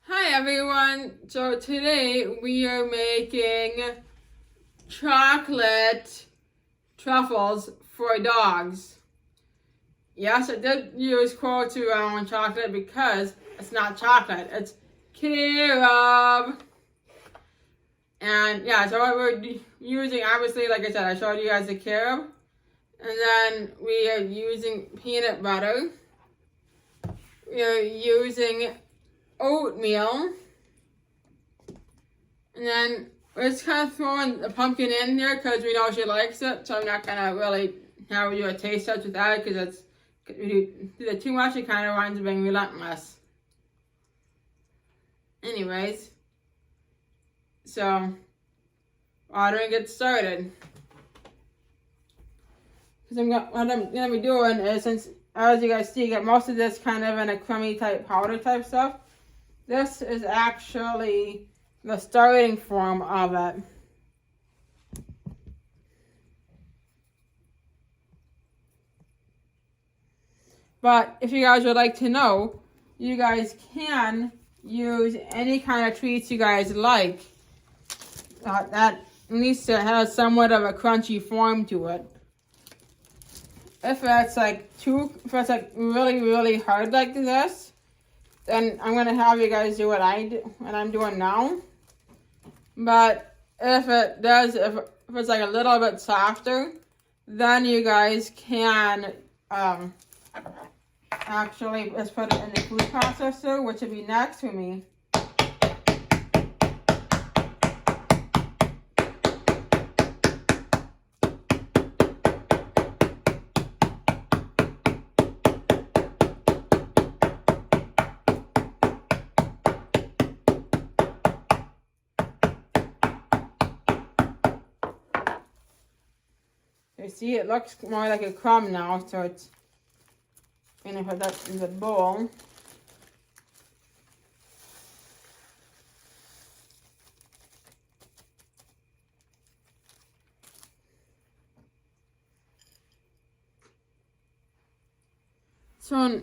Hi everyone, so today we are making chocolate truffles for dogs. Yes, I did use quotes around chocolate because it's not chocolate, it's carob. And yeah, so what we're using, obviously, like I said, I showed you guys the carob. And then we are using peanut butter. We are using oatmeal. And then we're just kind of throwing the pumpkin in here because we know she likes it. So I'm not going to really have her do a taste test with that because it's, if you do that too much, it kind of winds up being relentless. Anyways, so why don't we get started? Because what I'm going to be doing is, since as you guys see, you get most of this kind of in a crummy type powder type stuff. This is actually the starting form of it. But if you guys would like to know, you guys can use any kind of treats you guys like that needs to have somewhat of a crunchy form to it. If it's like really hard like this, then I'm gonna have you guys do what I'm doing now. But if it's like a little bit softer, then you guys can actually just put it in the food processor, which would be next to me. You see, it looks more like a crumb now, so it's gonna put that in the bowl. So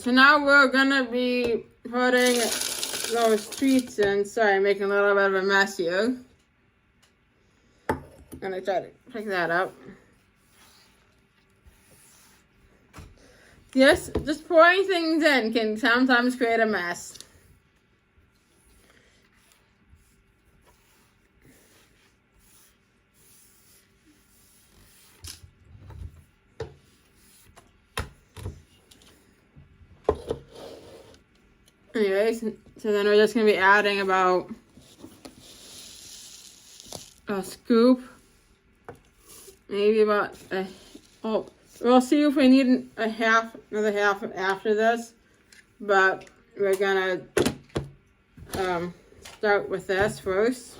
now we're gonna be putting those treats in. Sorry, I'm making a little bit of a mess here. I'm gonna try to pick that up. Yes, just pouring things in can sometimes create a mess. Anyways, so then we're just going to be adding about a scoop, maybe about we'll see if we need another half after this, but we're gonna start with this first.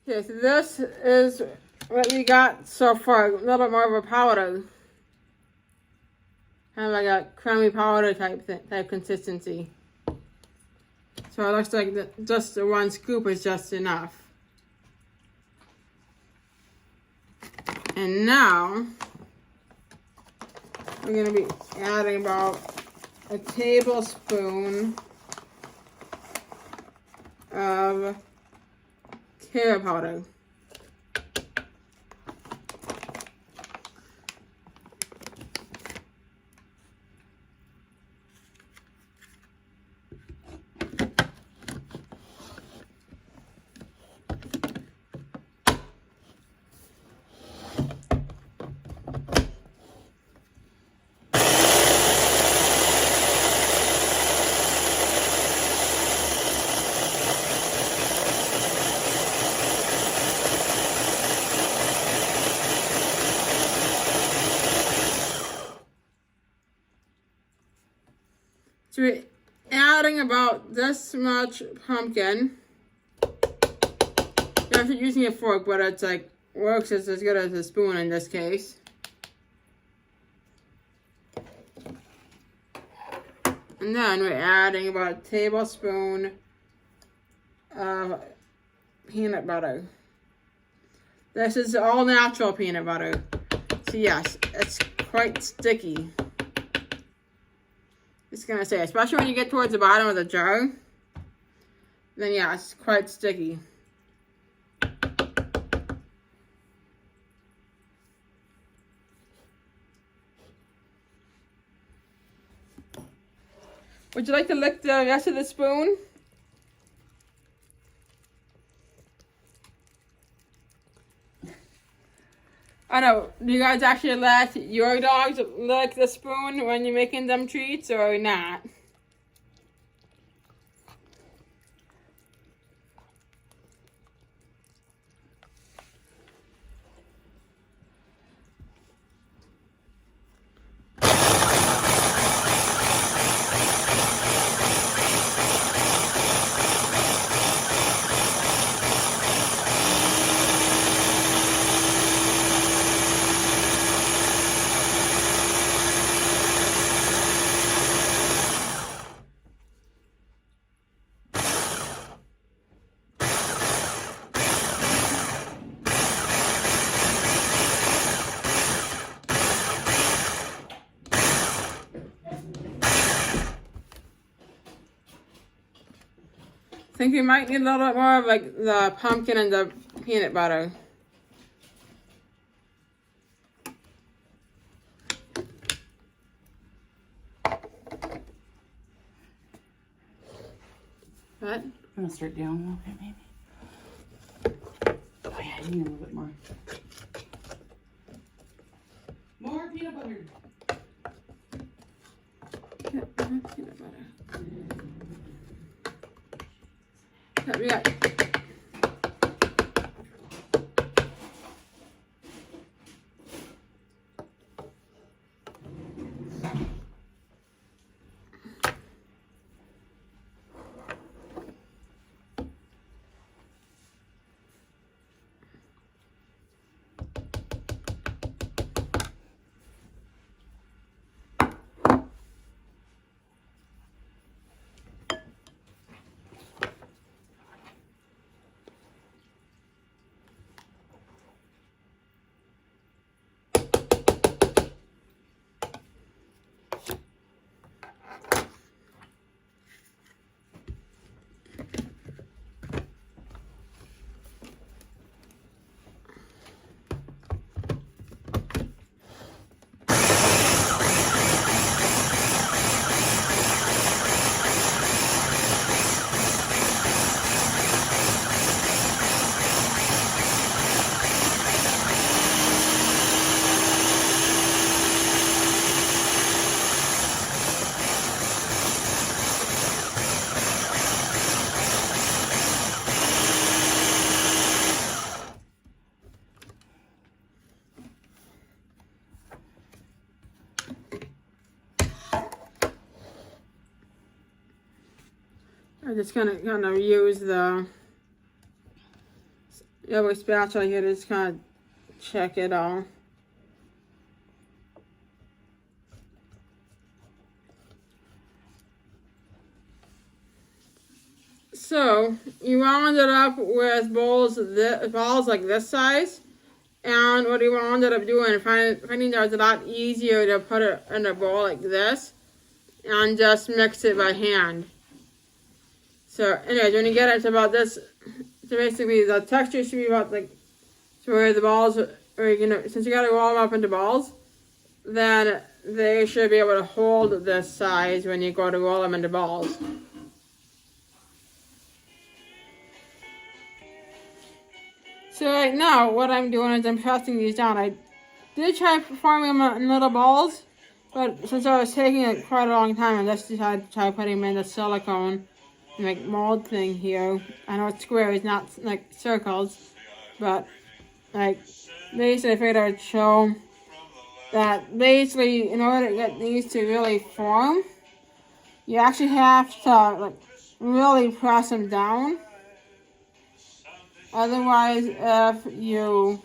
Okay, so this is what we got so far. A little bit more of a powder. Kind of like a crummy powder type consistency. So it looks like just the one scoop is just enough. And now we're going to be adding about a tablespoon of carob powder. about this much pumpkin. You have to using a fork, but it's like works as good as a spoon in this case. And then we're adding about a tablespoon of peanut butter. This is all natural peanut butter. So yes, it's quite sticky. Just gonna say, especially when you get towards the bottom of the jar, then yeah, it's quite sticky. Would you like to lick the rest of the spoon? I know, do you guys actually let your dogs lick the spoon when you're making them treats or not? I think we might need a little bit more of like the pumpkin and the peanut butter. What? I'm gonna start down a little bit, maybe. Oh yeah, I need a little bit more. More peanut butter. Yep, peanut butter. Yep, we got. I'm just gonna use the yellow spatula here to just kind of check it all. So you wound it up with balls like this size, and what you wound up doing, finding that it's a lot easier to put it in a bowl like this, and just mix it by hand. So anyways, when you get it to about this, so basically the texture should be about like, so where the balls, or since you gotta roll them up into balls, then they should be able to hold this size when you go to roll them into balls. So right now, what I'm doing is I'm pressing these down. I did try forming them in little balls, but since I was taking it quite a long time, I just decided to try putting them in the silicone like mold thing here. I know it's squares, not like circles, but like basically I figured I'd show that basically in order to get these to really form, You actually have to like really press them down. Otherwise, if you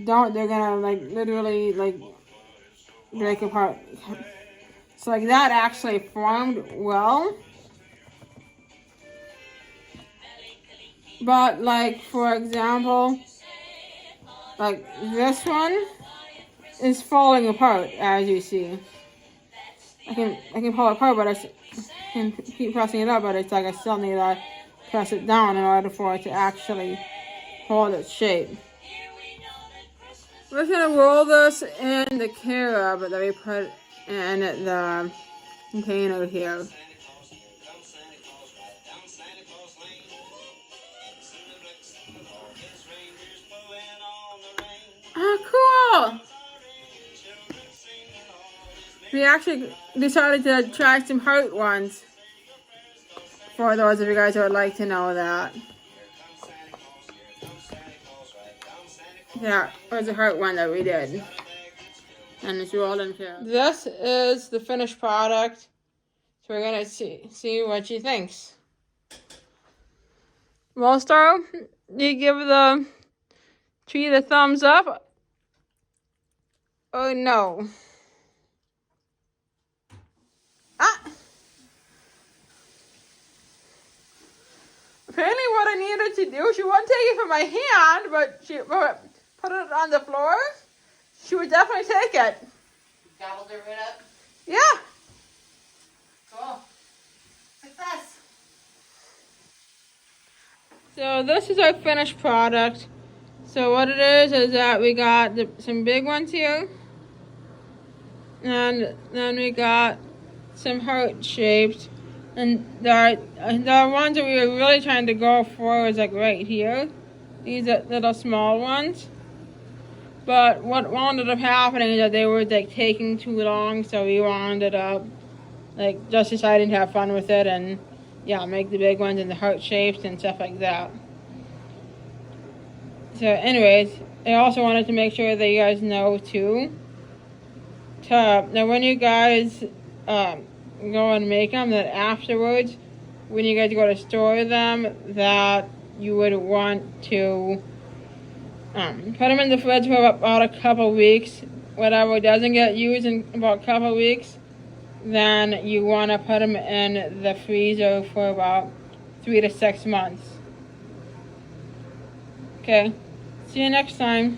don't, they're gonna like literally like break apart. So like that actually formed well. But like for example, like this one is falling apart as you see. I can pull it apart, but I can keep pressing it up, but it's like I still need to press it down in order for it to actually hold its shape. We're gonna roll this in the carob that we put in the container here. Oh, cool! We actually decided to try some heart ones. For those of you guys who would like to know that. Yeah, it was a heart one that we did. And it's rolled in here. This is the finished product. So we're gonna see what she thinks. Well, Star, you give the tree the thumbs up? Oh no. Ah! Apparently what I needed to do, she wouldn't take it from my hand, but she put it on the floor. She would definitely take it. Gobbled it right up? Yeah. Cool. Success. So this is our finished product. So what it is that we got some big ones here. And then we got some heart shaped. And the ones that we were really trying to go for was like right here. These are little small ones. But what wound up happening is that they were like taking too long, so we wound up like just deciding to have fun with it and yeah, make the big ones in the heart shapes and stuff like that. So anyways, I also wanted to make sure that you guys know too. Now when you guys go and make them, that afterwards, when you guys go to store them, that you would want to put them in the fridge for about a couple weeks. Whatever doesn't get used in about a couple weeks, then you want to put them in the freezer for about 3 to 6 months. Okay, see you next time.